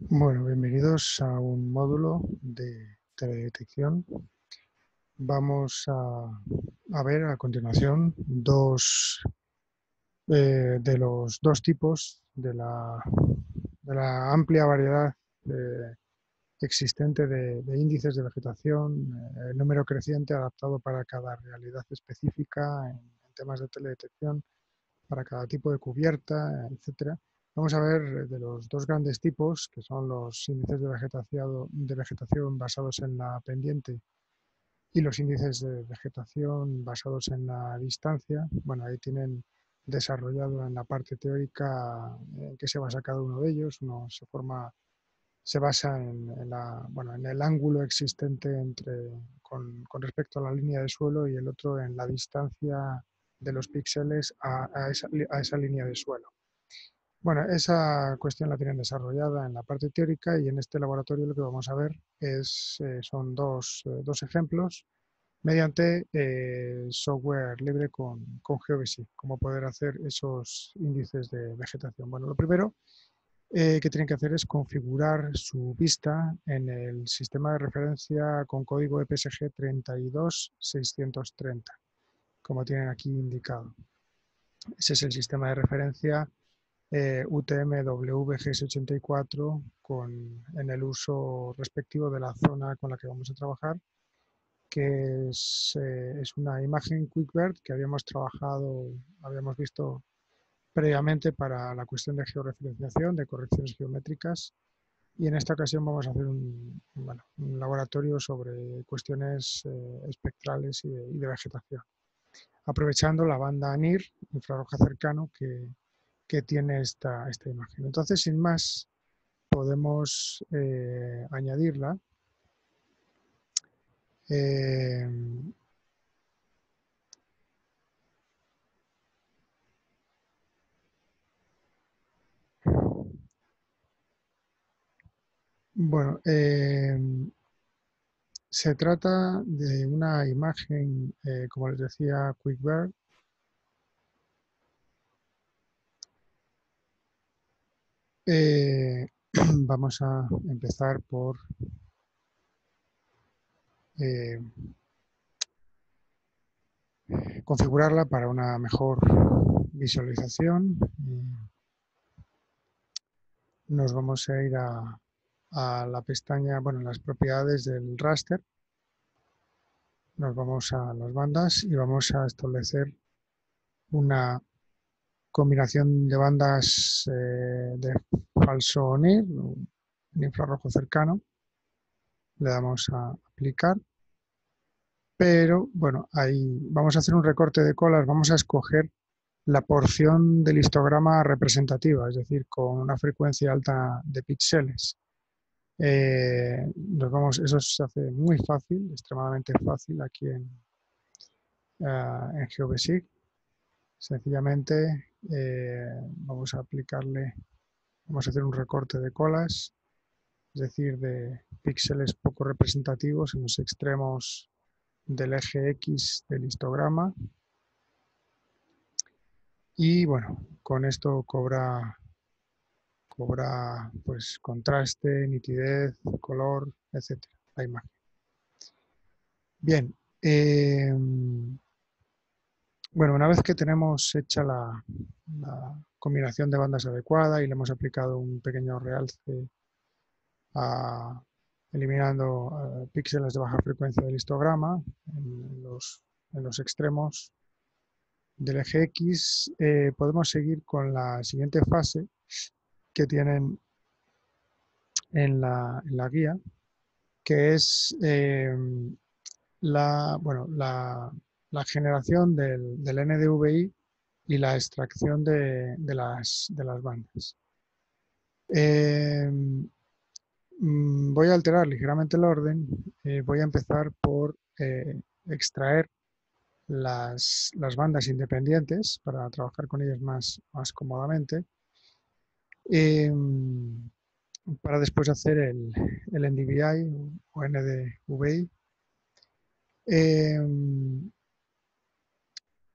Bueno, bienvenidos a un módulo de teledetección. Vamos a ver a continuación de los dos tipos de la amplia variedad eh, existente de índices de vegetación, el número creciente adaptado para cada realidad específica en temas de teledetección, para cada tipo de cubierta, etcétera. Vamos a ver de los dos grandes tipos, que son los índices de vegetación basados en la pendiente y los índices de vegetación basados en la distancia. Bueno, ahí tienen desarrollado en la parte teórica en qué se basa cada uno de ellos. Uno se basa en el ángulo existente con respecto a la línea de suelo, y el otro en la distancia de los píxeles a esa línea de suelo. Bueno, esa cuestión la tienen desarrollada en la parte teórica, y en este laboratorio lo que vamos a ver son dos ejemplos mediante software libre con GeoBasic, cómo poder hacer esos índices de vegetación. Bueno, lo primero que tienen que hacer es configurar su vista en el sistema de referencia con código EPSG 32630, como tienen aquí indicado. Ese es el sistema de referencia UTM-WGS84 en el uso respectivo de la zona con la que vamos a trabajar, que es una imagen QuickBird que habíamos visto previamente para la cuestión de georreferenciación, de correcciones geométricas, y en esta ocasión vamos a hacer un laboratorio sobre cuestiones espectrales y de vegetación, aprovechando la banda NIR, infrarroja cercano, que tiene esta imagen. Entonces, sin más, podemos añadirla. Eh, bueno, se trata de una imagen, como les decía, QuickBird. Eh, Vamos a empezar por eh, configurarla para una mejor visualización. Nos vamos a ir a la pestaña, bueno, las propiedades del raster. Nos vamos a las bandas y vamos a establecer una combinación de bandas de falso NIR, en infrarrojo cercano. Le damos a aplicar. Pero bueno, ahí vamos a hacer un recorte de colas, vamos a escoger la porción del histograma representativa, es decir, con una frecuencia alta de píxeles. Eso se hace muy fácil, extremadamente fácil aquí en GeoBasic. Sencillamente vamos a hacer un recorte de colas, es decir, de píxeles poco representativos en los extremos del eje X del histograma. Y bueno, con esto cobra pues contraste, nitidez, color, etcétera, la imagen. Bien, bueno, una vez que tenemos hecha la combinación de bandas adecuada y le hemos aplicado un pequeño realce eliminando píxeles de baja frecuencia del histograma en los extremos del eje X, podemos seguir con la siguiente fase que tienen en la guía, que es la generación del NDVI y la extracción de las bandas. Voy a alterar ligeramente el orden. Voy a empezar por extraer las bandas independientes para trabajar con ellas más cómodamente, para después hacer el NDVI o NDVI.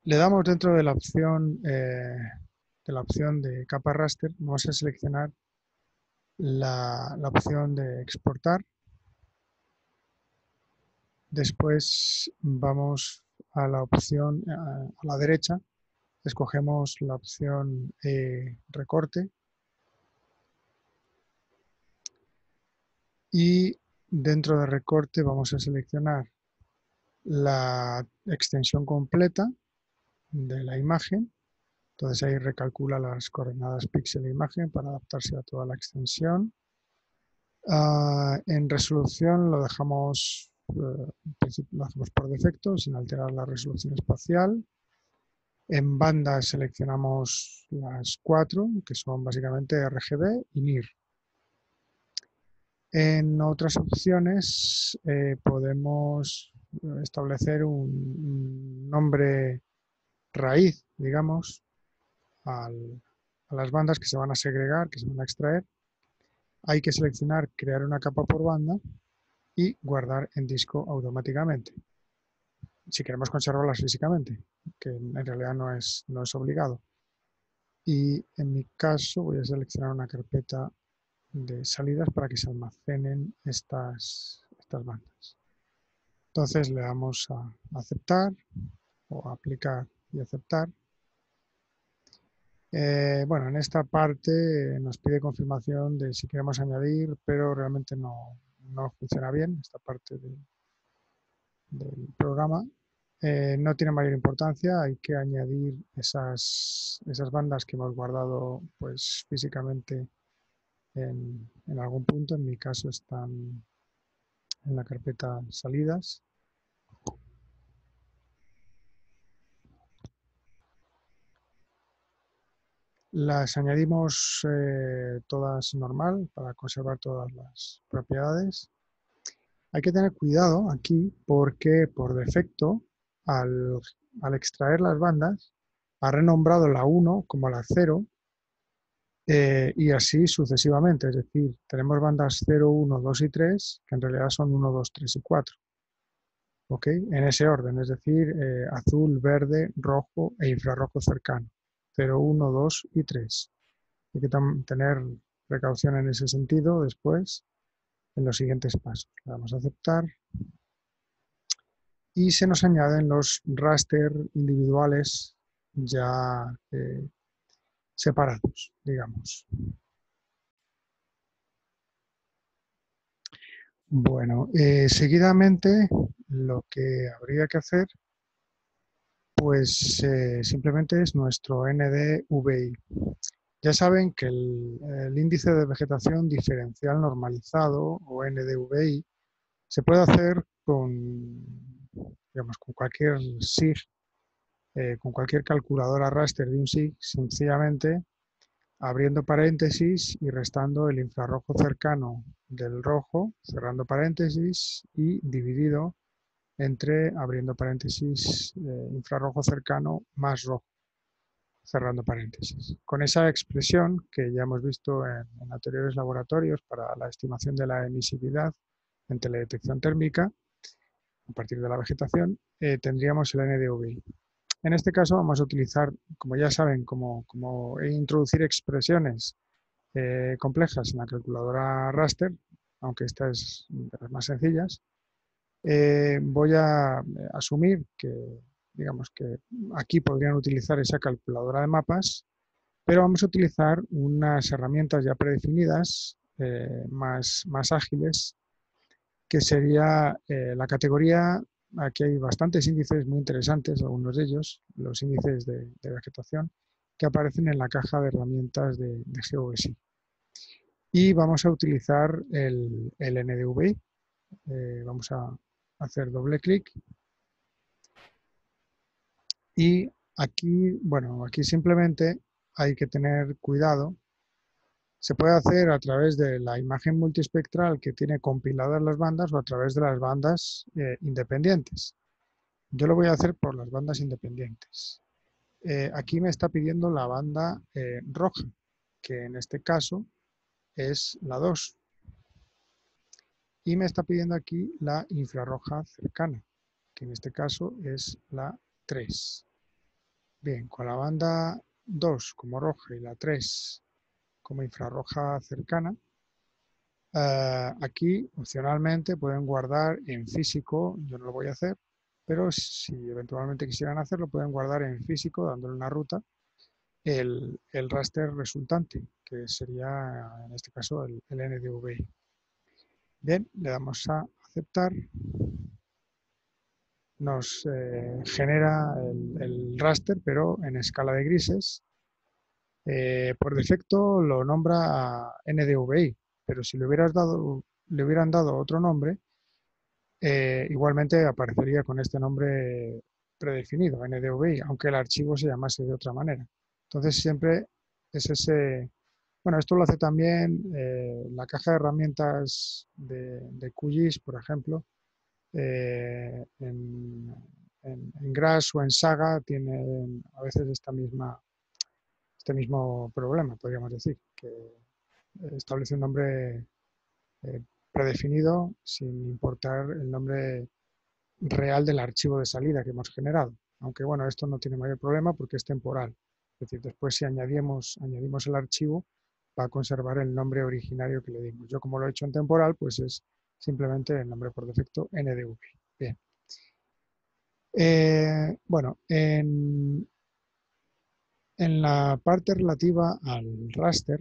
Le damos dentro de la opción de capa raster, vamos a seleccionar la opción de exportar. Después vamos a la opción a la derecha, escogemos la opción recorte y dentro de recorte vamos a seleccionar la extensión completa de la imagen. Entonces ahí recalcula las coordenadas píxel e imagen para adaptarse a toda la extensión. En resolución lo dejamos por defecto, sin alterar la resolución espacial. En banda seleccionamos las 4, que son básicamente RGB y NIR. En otras opciones podemos establecer un nombre raíz, digamos, a las bandas que se van a segregar, que se van a extraer. Hay que seleccionar crear una capa por banda y guardar en disco automáticamente, si queremos conservarlas físicamente, que en realidad no es obligado. Y en mi caso voy a seleccionar una carpeta de salidas para que se almacenen estas bandas. Entonces le damos a aceptar o a aplicar y aceptar. Bueno, en esta parte nos pide confirmación de si queremos añadir, pero realmente no funciona bien esta parte del programa. No tiene mayor importancia, hay que añadir esas bandas que hemos guardado pues físicamente en algún punto. En mi caso están en la carpeta salidas. Las añadimos todas normal para conservar todas las propiedades. Hay que tener cuidado aquí porque por defecto al extraer las bandas ha renombrado la 1 como la 0 y así sucesivamente. Es decir, tenemos bandas 0, 1, 2 y 3 que en realidad son 1, 2, 3 y 4. ¿Ok? En ese orden, es decir, azul, verde, rojo e infrarrojo cercano. 0, 1, 2 y 3. Hay que tener precaución en ese sentido después en los siguientes pasos. Le damos a aceptar y se nos añaden los raster individuales ya separados, digamos. Bueno, seguidamente lo que habría que hacer pues simplemente es nuestro NDVI. Ya saben que el índice de vegetación diferencial normalizado o NDVI se puede hacer digamos, con cualquier SIG, con cualquier calculadora raster de un SIG, sencillamente abriendo paréntesis y restando el infrarrojo cercano del rojo, cerrando paréntesis y dividido entre abriendo paréntesis infrarrojo cercano más rojo, cerrando paréntesis. Con esa expresión que ya hemos visto en anteriores laboratorios para la estimación de la emisividad en teledetección térmica, a partir de la vegetación, tendríamos el NDVI. En este caso vamos a utilizar, como ya saben, como introducir expresiones complejas en la calculadora raster, aunque esta es de las más sencillas. Voy a asumir que, digamos que aquí podrían utilizar esa calculadora de mapas, pero vamos a utilizar unas herramientas ya predefinidas, más ágiles, que sería la categoría. Aquí hay bastantes índices muy interesantes, algunos de ellos, los índices de vegetación, que aparecen en la caja de herramientas de GeoGeSig. Y vamos a utilizar el NDVI. Vamos a hacer doble clic. Y aquí, bueno, aquí simplemente hay que tener cuidado. Se puede hacer a través de la imagen multiespectral que tiene compiladas las bandas o a través de las bandas independientes. Yo lo voy a hacer por las bandas independientes. Aquí me está pidiendo la banda roja, que en este caso es la 2. Y me está pidiendo aquí la infrarroja cercana, que en este caso es la 3. Bien, con la banda 2 como roja y la 3 como infrarroja cercana, Aquí, opcionalmente, pueden guardar en físico, yo no lo voy a hacer, pero si eventualmente quisieran hacerlo, pueden guardar en físico, dándole una ruta, el raster resultante, que sería, en este caso, el NDVI. Bien, le damos a aceptar. Nos genera el raster, pero en escala de grises. Por defecto lo nombra NDVI, pero si le hubieran dado otro nombre, igualmente aparecería con este nombre predefinido, NDVI, aunque el archivo se llamase de otra manera. Entonces siempre es ese... Bueno, esto lo hace también la caja de herramientas de QGIS, por ejemplo. En Grass o en Saga tienen a veces este mismo problema, podríamos decir, que establece un nombre predefinido sin importar el nombre real del archivo de salida que hemos generado. Aunque bueno, esto no tiene mayor problema porque es temporal. Es decir, después si añadimos el archivo, va a conservar el nombre originario que le dimos. Yo como lo he hecho en temporal, pues es simplemente el nombre por defecto NDV. Bien. Bueno, en la parte relativa al raster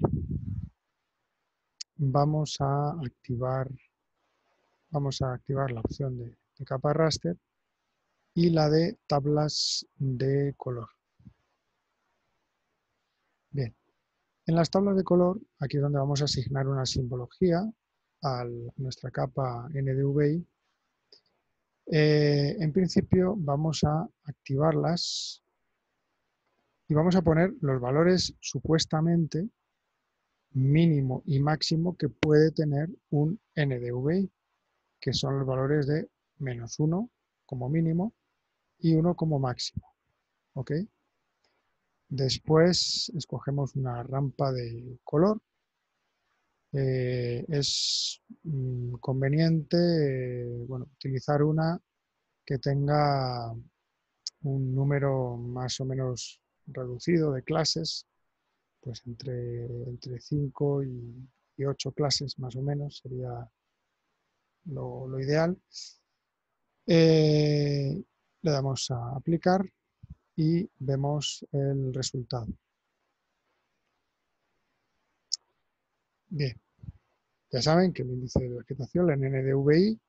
vamos a activar, la opción de capa raster y la de tablas de color. Bien, en las tablas de color, aquí es donde vamos a asignar una simbología a nuestra capa NDVI. En principio vamos a activarlas y vamos a poner los valores supuestamente mínimo y máximo que puede tener un NDVI, que son los valores de -1 como mínimo y 1 como máximo. ¿Ok? Después escogemos una rampa de color. Es conveniente bueno, utilizar una que tenga un número más o menos reducido de clases, pues entre 5 y 8 clases más o menos sería lo ideal. Le damos a aplicar y vemos el resultado. Bien, ya saben que el índice de vegetación, el NDVI,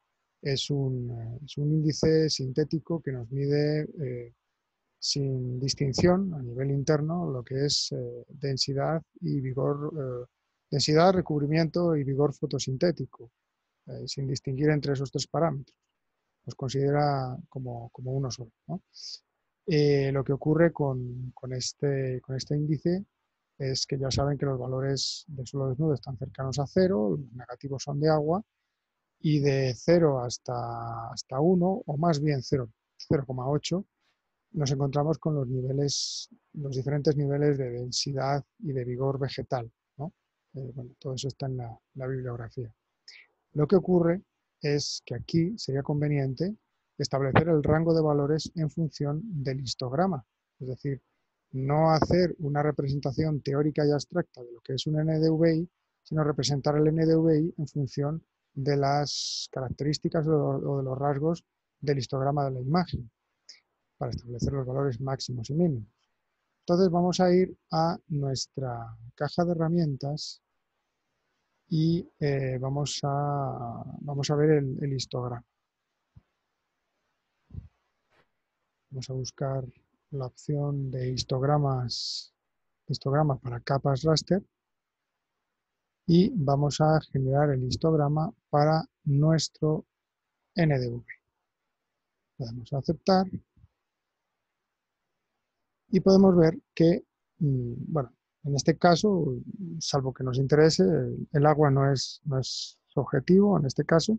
es un índice sintético que nos mide sin distinción a nivel interno lo que es densidad y vigor, densidad, recubrimiento y vigor fotosintético, sin distinguir entre esos tres parámetros. Los considera como uno solo, ¿no? Lo que ocurre con este índice es que ya saben que los valores del suelo desnudo están cercanos a cero, los negativos son de agua, y de 0 hasta 1, o más bien 0,8, nos encontramos con los diferentes niveles de densidad y de vigor vegetal, ¿no? Bueno, todo eso está en la bibliografía. Lo que ocurre es que aquí sería conveniente establecer el rango de valores en función del histograma, es decir, no hacer una representación teórica y abstracta de lo que es un NDVI, sino representar el NDVI en función de las características o de los rasgos del histograma de la imagen, para establecer los valores máximos y mínimos. Entonces vamos a ir a nuestra caja de herramientas y vamos a ver el histograma. Vamos a buscar la opción de histograma para capas raster y vamos a generar el histograma para nuestro NDV. Le damos a aceptar y podemos ver que, bueno, en este caso, salvo que nos interese, el agua no es objetivo en este caso,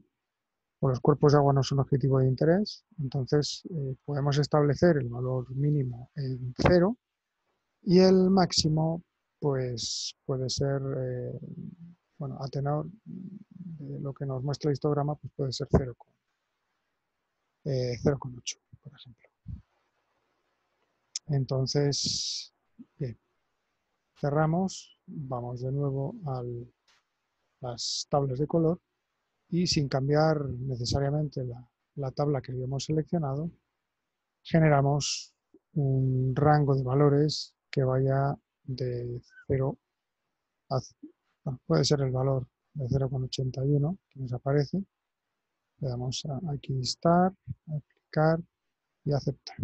o los cuerpos de agua no son objetivo de interés, entonces podemos establecer el valor mínimo en 0 y el máximo pues puede ser, bueno, a tenor de lo que nos muestra el histograma, pues puede ser 0,8, por ejemplo. Entonces, bien, cerramos, vamos de nuevo al las tablas de color y sin cambiar necesariamente la tabla que habíamos seleccionado, generamos un rango de valores que vaya de 0 a, bueno, puede ser el valor de 0,81 que nos aparece. Le damos a aquí Start, aplicar y aceptar.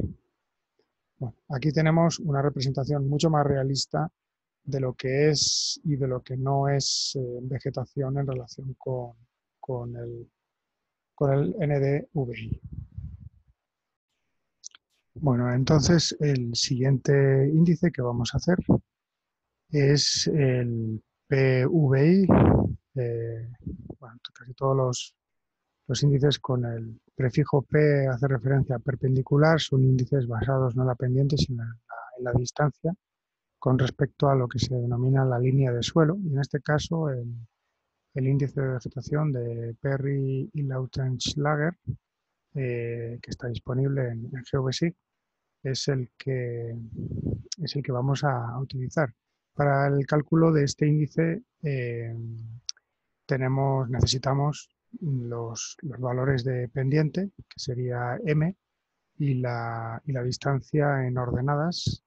Bueno, aquí tenemos una representación mucho más realista de lo que es y de lo que no es vegetación en relación con el NDVI. Bueno, entonces el siguiente índice que vamos a hacer es el PVI. Bueno, casi todos los índices con el prefijo P hace referencia a perpendicular, son índices basados no en la pendiente, sino en la distancia con respecto a lo que se denomina la línea de suelo, y en este caso el índice de vegetación de Perry y Lautenschlager, que está disponible en GeoBasic, es el que vamos a utilizar. Para el cálculo de este índice necesitamos los valores de pendiente, que sería m, y la distancia en ordenadas,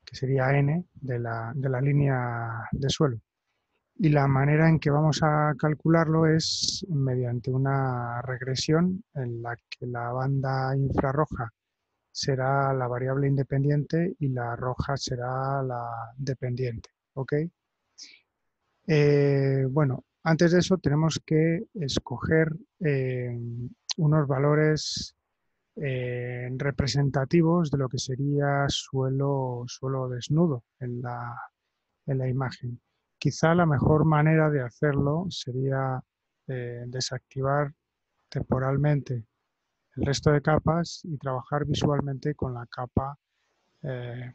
que sería n, de la línea de suelo. Y la manera en que vamos a calcularlo es mediante una regresión en la que la banda infrarroja será la variable independiente y la roja será la dependiente. ¿Ok? Bueno, antes de eso tenemos que escoger unos valores representativos de lo que sería suelo desnudo en la imagen. Quizá la mejor manera de hacerlo sería desactivar temporalmente el resto de capas y trabajar visualmente con la capa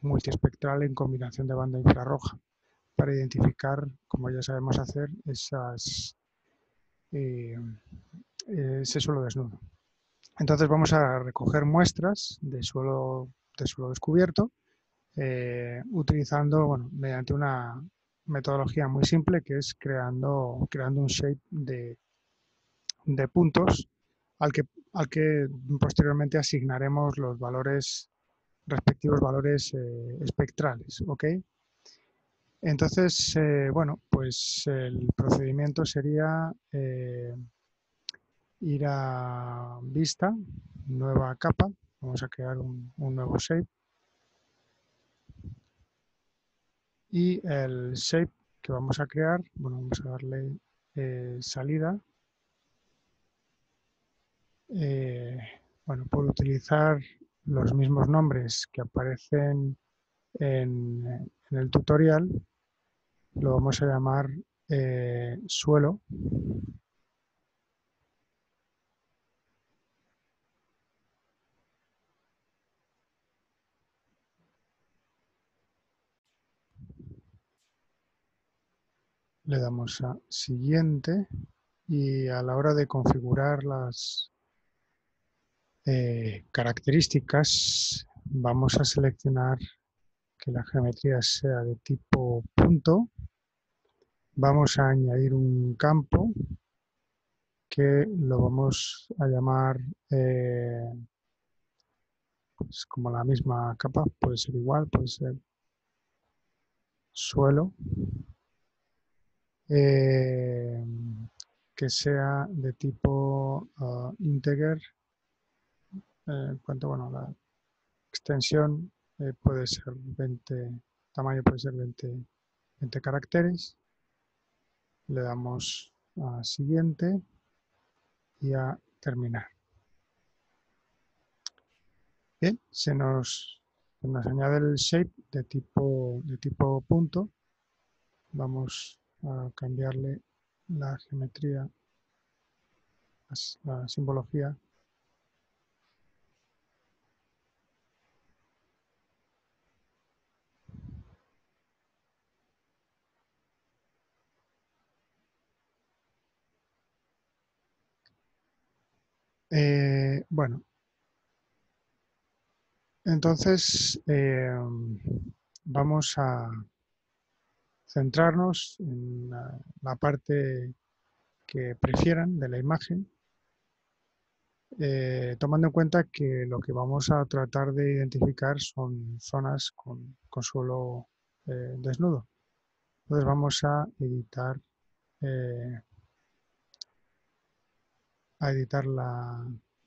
multiespectral en combinación de banda infrarroja para identificar, como ya sabemos hacer, eh, ese suelo desnudo. Entonces vamos a recoger muestras de suelo descubierto utilizando, bueno, mediante una metodología muy simple que es creando un shape de puntos al que posteriormente asignaremos los respectivos valores espectrales. ¿Ok? Entonces, bueno, pues el procedimiento sería ir a vista, nueva capa, vamos a crear un nuevo shape y el shape que vamos a crear, bueno, vamos a darle salida. Bueno, por utilizar los mismos nombres que aparecen en el tutorial, lo vamos a llamar suelo. Le damos a siguiente y a la hora de configurar las características vamos a seleccionar que la geometría sea de tipo punto. Vamos a añadir un campo que lo vamos a llamar pues como la misma capa, puede ser igual, puede ser suelo, que sea de tipo integer, en cuanto, bueno, la extensión puede ser 20, tamaño puede ser 20 caracteres. Le damos a siguiente y a terminar. Bien, se nos añade el shape de tipo punto. Vamos a cambiarle la geometría, la simbología. Bueno, entonces vamos a centrarnos en la parte que prefieran de la imagen, tomando en cuenta que lo que vamos a tratar de identificar son zonas con suelo desnudo. Entonces vamos eh, a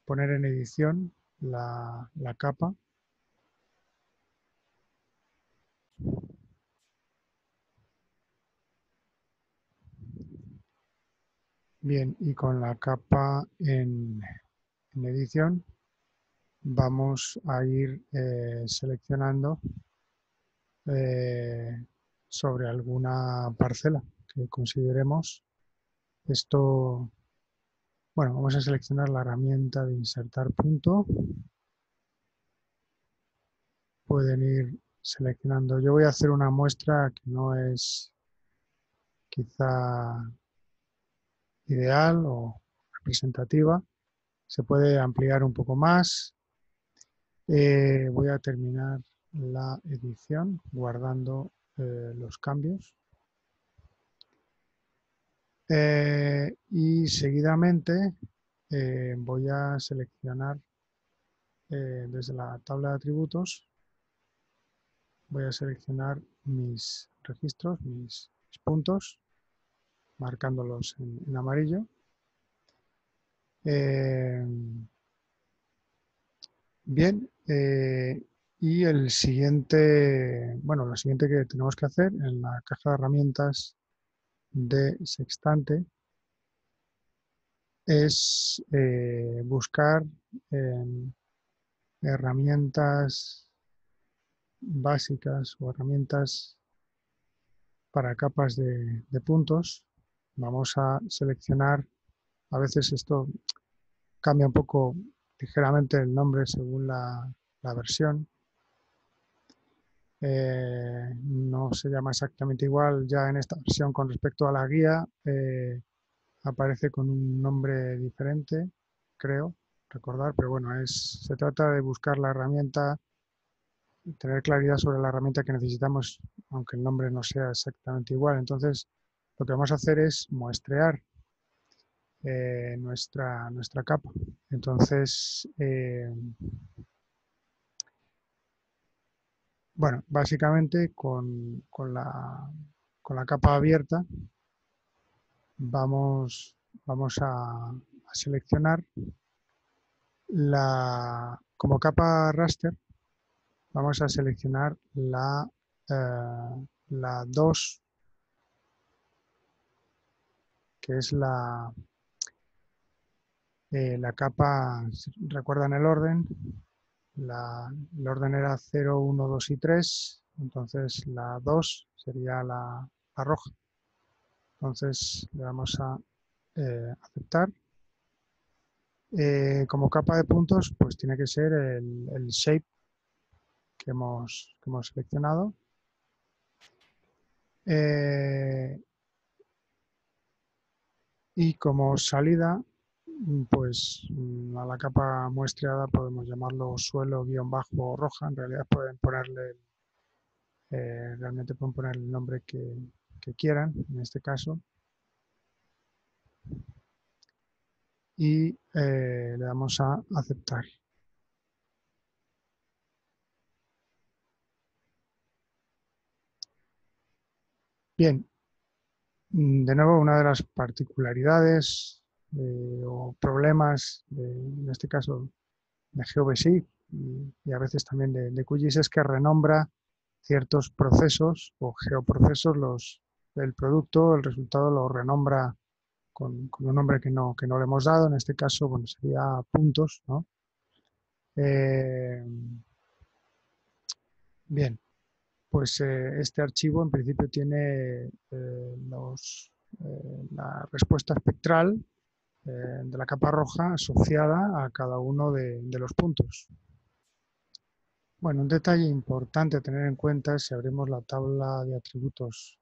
poner en edición la capa. Bien, y con la capa en edición vamos a ir seleccionando sobre alguna parcela que consideremos. Esto, bueno, vamos a seleccionar la herramienta de insertar punto. Pueden ir seleccionando. Yo voy a hacer una muestra que no es quizá ideal o representativa. Se puede ampliar un poco más. Voy a terminar la edición guardando los cambios. Y seguidamente voy a seleccionar desde la tabla de atributos, voy a seleccionar mis registros, mis puntos, marcándolos en amarillo. Bien, y el siguiente, bueno, lo siguiente que tenemos que hacer en la caja de herramientas de Sextante es buscar herramientas básicas o herramientas para capas de puntos. Vamos a seleccionar, a veces esto cambia un poco ligeramente el nombre según la versión. No se llama exactamente igual ya en esta versión con respecto a la guía. Aparece con un nombre diferente, creo recordar, pero bueno, se trata de buscar la herramienta, tener claridad sobre la herramienta que necesitamos, aunque el nombre no sea exactamente igual. Entonces, lo que vamos a hacer es muestrear nuestra capa. Entonces, bueno, básicamente con la capa abierta vamos a seleccionar como capa raster, vamos a seleccionar la 2, que es la capa, ¿recuerdan el orden? El orden era 0, 1, 2 y 3, entonces la 2 sería la roja. Entonces le vamos a aceptar. Como capa de puntos, pues tiene que ser el shape que hemos seleccionado. Y como salida, pues a la capa muestreada podemos llamarlo suelo-roja. En realidad pueden ponerle, realmente pueden poner el nombre que quieran, en este caso. Y le damos a aceptar. Bien, de nuevo, una de las particularidades o problemas, en este caso de GeoBasic y a veces también de QGIS, es que renombra ciertos procesos o geoprocesos, el producto, el resultado lo renombra con un nombre que no le hemos dado. En este caso, bueno, sería puntos, ¿no? Bien, pues este archivo en principio tiene la respuesta espectral de la capa roja asociada a cada uno de los puntos. Bueno, un detalle importante a tener en cuenta si abrimos la tabla de atributos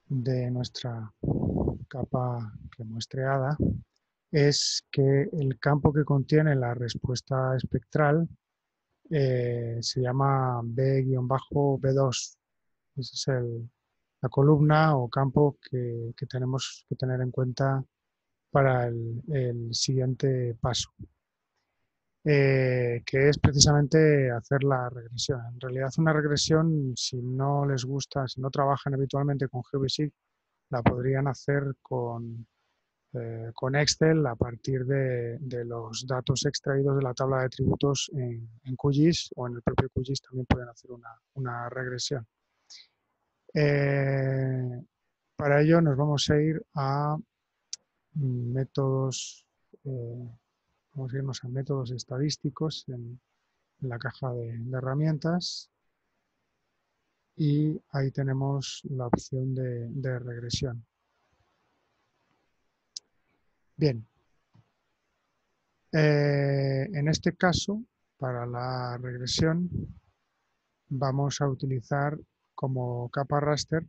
de nuestra capa remuestreada es que el campo que contiene la respuesta espectral se llama B-B2. Ese es la columna o campo que tenemos que tener en cuenta para el siguiente paso, que es precisamente hacer la regresión. En realidad, una regresión, si no les gusta, si no trabajan habitualmente con GeoBasic, la podrían hacer con Excel a partir de los datos extraídos de la tabla de tributos en QGIS, o en el propio QGIS también pueden hacer una regresión. Para ello nos vamos a ir a métodos, vamos a irnos a métodos estadísticos en la caja de herramientas, y ahí tenemos la opción de regresión. Bien, en este caso, para la regresión, vamos a utilizar como capa raster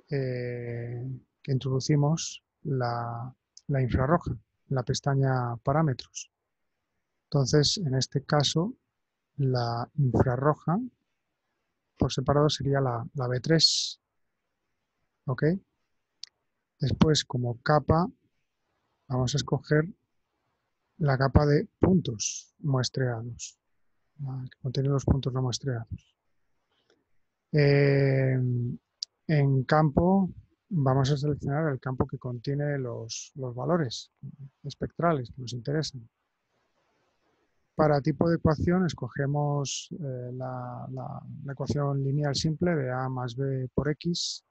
que introducimos la infrarroja, la pestaña parámetros. Entonces, en este caso, la infrarroja por separado sería la B3. ¿Ok? Después, como capa, vamos a escoger la capa de puntos muestreados, que contiene los puntos no muestreados. En campo vamos a seleccionar el campo que contiene los valores espectrales que nos interesan. Para tipo de ecuación escogemos la ecuación lineal simple de A más B por X.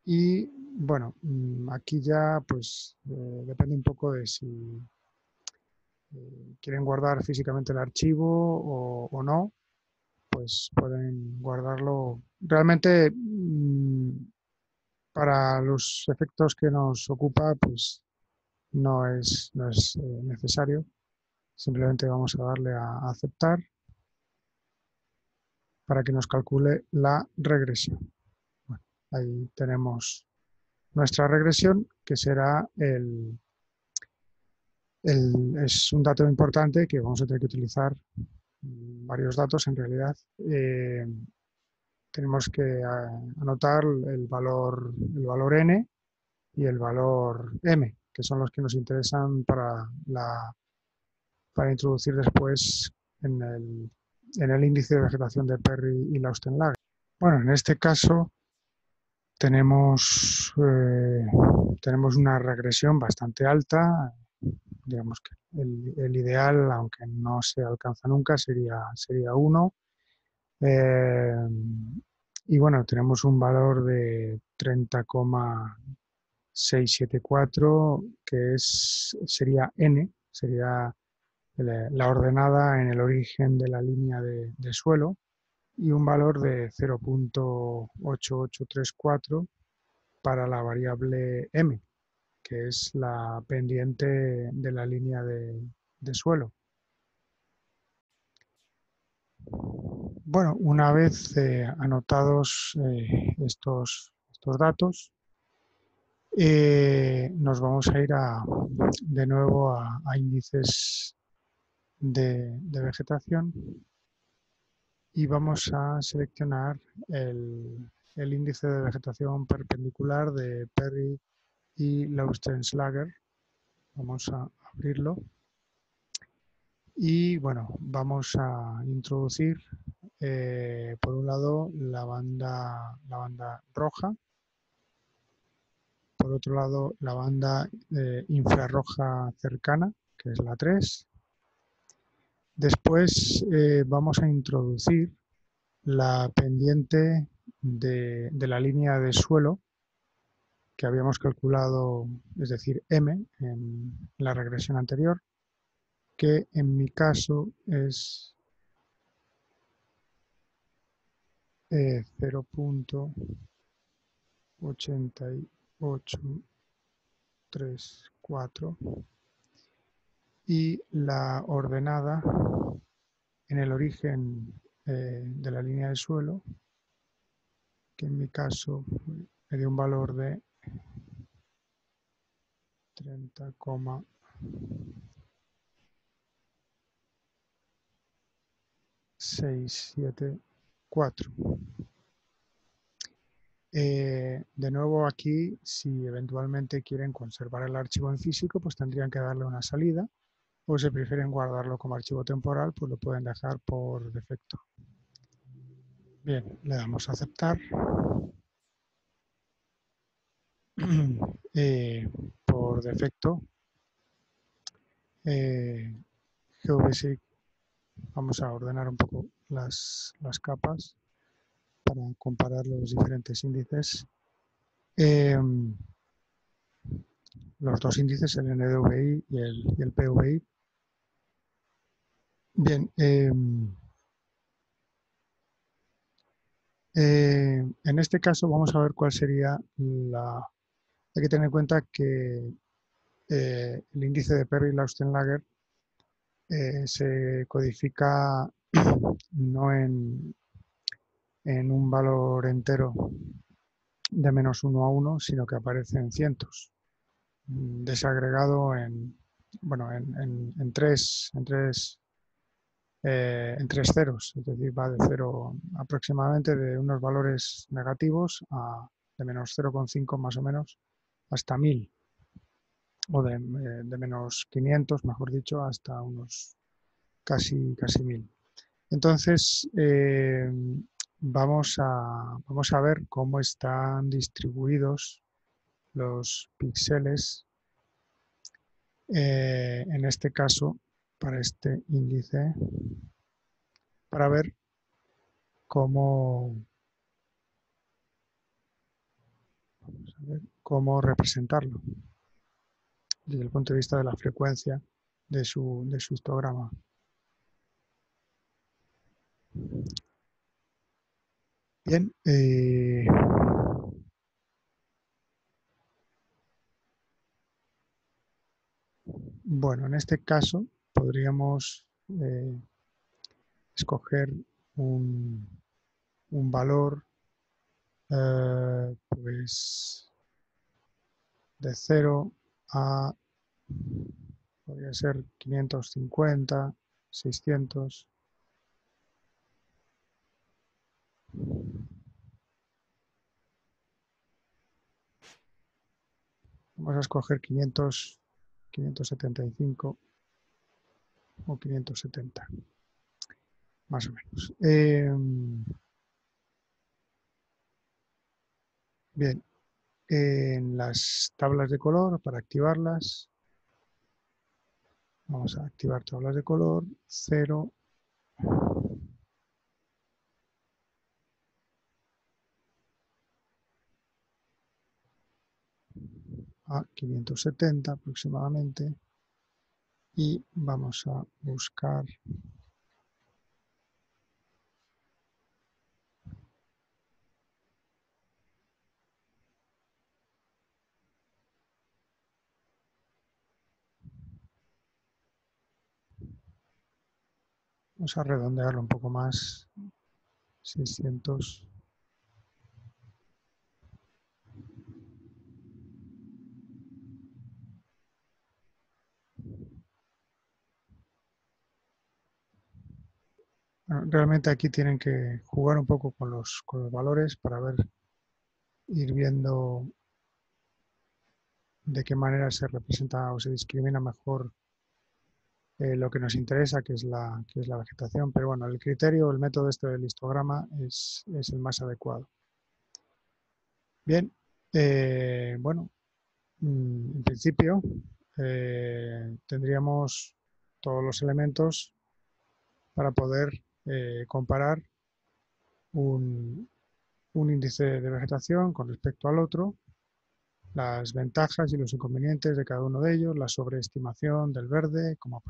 Y bueno, aquí ya pues depende un poco de si quieren guardar físicamente el archivo o no, pues pueden guardarlo. Realmente para los efectos que nos ocupa, pues no es necesario. Simplemente vamos a darle a aceptar para que nos calcule la regresión. Bueno, ahí tenemos nuestra regresión, que será es un dato importante que vamos a tener que utilizar, varios datos en realidad. Tenemos que anotar el valor n y el valor m, que son los que nos interesan para introducir después en el índice de vegetación de Perry y Laustenlager. Bueno, en este caso tenemos una regresión bastante alta. Digamos que el ideal, aunque no se alcanza nunca, sería 1. Y bueno, tenemos un valor de 30,674, que sería n, sería la ordenada en el origen de la línea de suelo, y un valor de 0,8834 para la variable m, que es la pendiente de la línea de suelo. Bueno, una vez anotados estos datos, nos vamos a ir de nuevo a índices de vegetación, y vamos a seleccionar el índice de vegetación perpendicular de Perry y Laustenschlager. Vamos a abrirlo y bueno, vamos a introducir por un lado la banda roja, por otro lado la banda infrarroja cercana, que es la 3. Después vamos a introducir la pendiente de la línea de suelo que habíamos calculado, es decir, m, en la regresión anterior, que en mi caso es 0,8834, y la ordenada en el origen de la línea de suelo, que en mi caso me dio un valor de 30,674. 4. De nuevo aquí, si eventualmente quieren conservar el archivo en físico, pues tendrían que darle una salida, o si prefieren guardarlo como archivo temporal, pues lo pueden dejar por defecto. Bien, le damos a aceptar. Por defecto, GeoBasic, vamos a ordenar un poco las capas para comparar los diferentes índices. Los dos índices, el NDVI y el PVI. Bien, en este caso vamos a ver cuál sería la... Hay que tener en cuenta que el índice de Perry-Laustenlager se codifica no en un valor entero de -1 a 1, sino que aparece en cientos, desagregado bueno, en tres ceros, es decir, va de cero aproximadamente de unos valores negativos de -0,5 más o menos hasta 1000, o de -500, mejor dicho, hasta unos casi 1000. Entonces, vamos a ver cómo están distribuidos los píxeles, en este caso, para este índice, para ver cómo representarlo desde el punto de vista de la frecuencia de su histograma. Bien, bueno, en este caso podríamos escoger un valor pues de 0 a, podría ser 550, 600. Vamos a escoger 575 o 570, más o menos. Bien, en las tablas de color, para activarlas, vamos a activar tablas de color, 0 a 570 aproximadamente, y vamos a buscar vamos a redondearlo un poco más, 600. Bueno, realmente aquí tienen que jugar un poco con los valores para ir viendo de qué manera se representa o se discrimina mejor lo que nos interesa, que es la vegetación. Pero bueno, el criterio, el método este del histograma es el más adecuado. Bien, bueno, en principio tendríamos todos los elementos para poder comparar un índice de vegetación con respecto al otro, las ventajas y los inconvenientes de cada uno de ellos, la sobreestimación del verde, como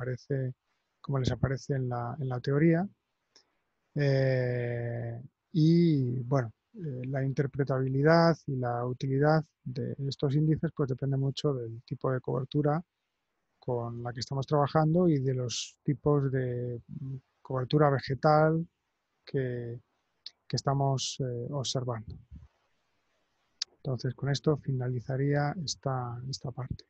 les aparece en la teoría, y bueno, la interpretabilidad y la utilidad de estos índices pues depende mucho del tipo de cobertura con la que estamos trabajando y de los tipos de cobertura vegetal que estamos observando. Entonces, con esto finalizaría esta parte.